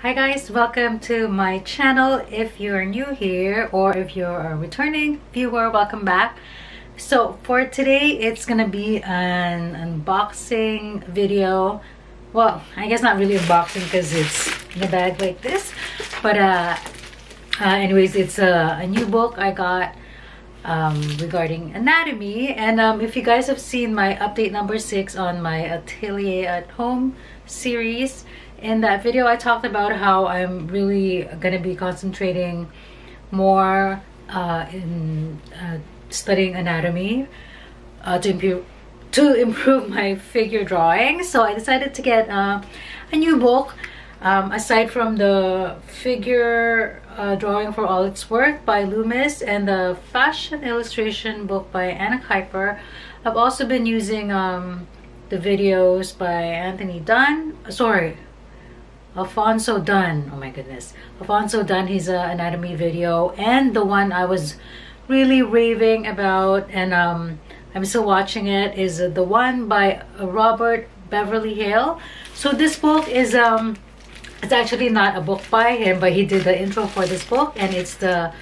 Hi guys, welcome to my channel. If you're new here or if you're a returning viewer, welcome back. So for today, it's gonna be an unboxing video. Well, I guess not really unboxing because it's in a bag like this, but anyways, it's a new book I got regarding anatomy. And if you guys have seen my update number 6 on my Atelier at Home series, in that video I talked about how I'm really gonna be concentrating more in studying anatomy to improve my figure drawing. So I decided to get a new book, aside from the figure drawing for all it's worth by Loomis and the fashion illustration book by Kiper. I've also been using the videos by Alfonso Dunn. Oh my goodness, Alfonso Dunn. He's an anatomy video, and the one I was really raving about, and I'm still watching it, is the one by Beverly Hale. So this book is it's actually not a book by him, but he did the intro for this book, and it's the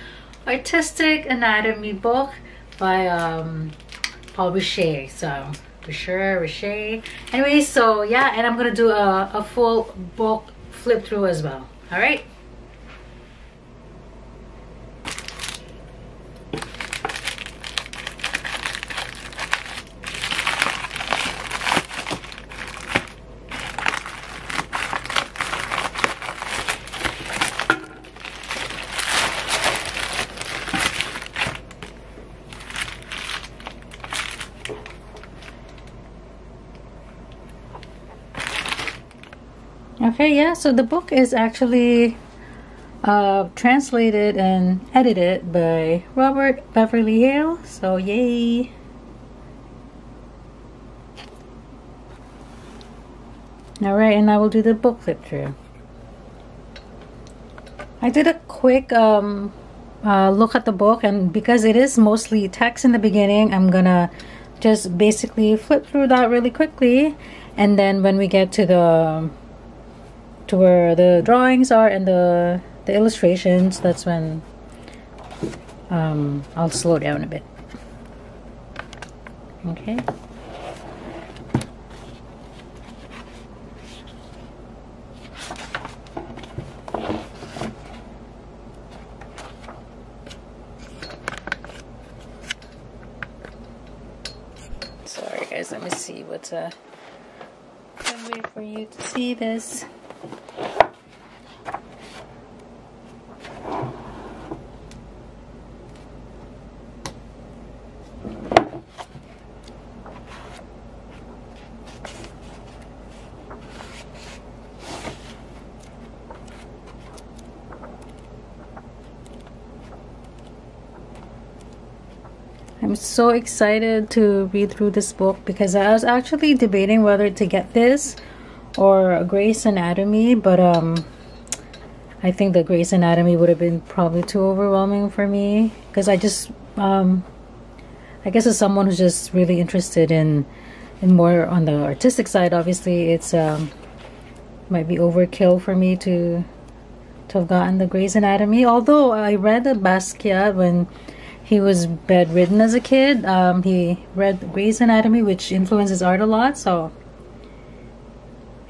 artistic anatomy book by Paul Richey. So Richey. Anyway, so yeah, and I'm gonna do a full book flip through as well. All right. Okay, yeah, so the book is actually translated and edited by Beverly Hale, so yay. Alright, and I will do the book flip through. I did a quick look at the book, and because it is mostly text in the beginning, I'm gonna just basically flip through that really quickly, and then when we get to where the drawings are and the illustrations, that's when I'll slow down a bit. Okay. Sorry guys, let me see what's one way for you to see this. I'm so excited to read through this book because I was actually debating whether to get this or Grey's Anatomy, but I think the Grey's Anatomy would have been probably too overwhelming for me, because I just I guess as someone who's just really interested in more on the artistic side, obviously it's might be overkill for me to have gotten the Grey's Anatomy. Although I read the Basquiat when he was bedridden as a kid. He read Grey's Anatomy, which influenced his art a lot. So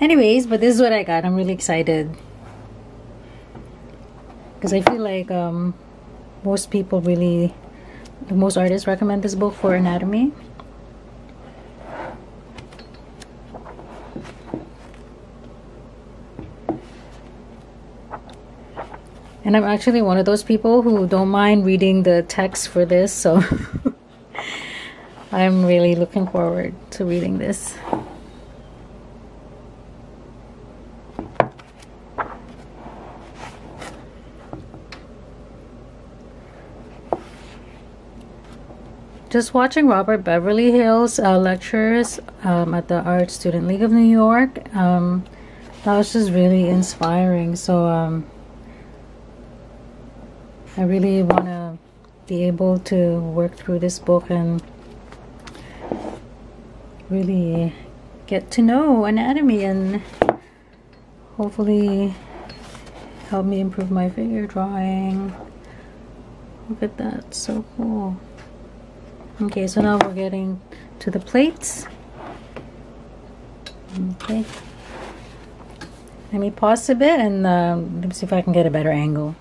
anyways, but this is what I got. I'm really excited because I feel like most artists recommend this book for anatomy. And I'm actually one of those people who don't mind reading the text for this, so I'm really looking forward to reading this. Just watching Robert Beverly Hale's lectures at the Art Student League of New York, that was just really inspiring. So I really want to be able to work through this book and really get to know anatomy and hopefully help me improve my figure drawing. Look at that, so cool. Okay, so now we're getting to the plates. Okay, let me pause a bit and let me see if I can get a better angle.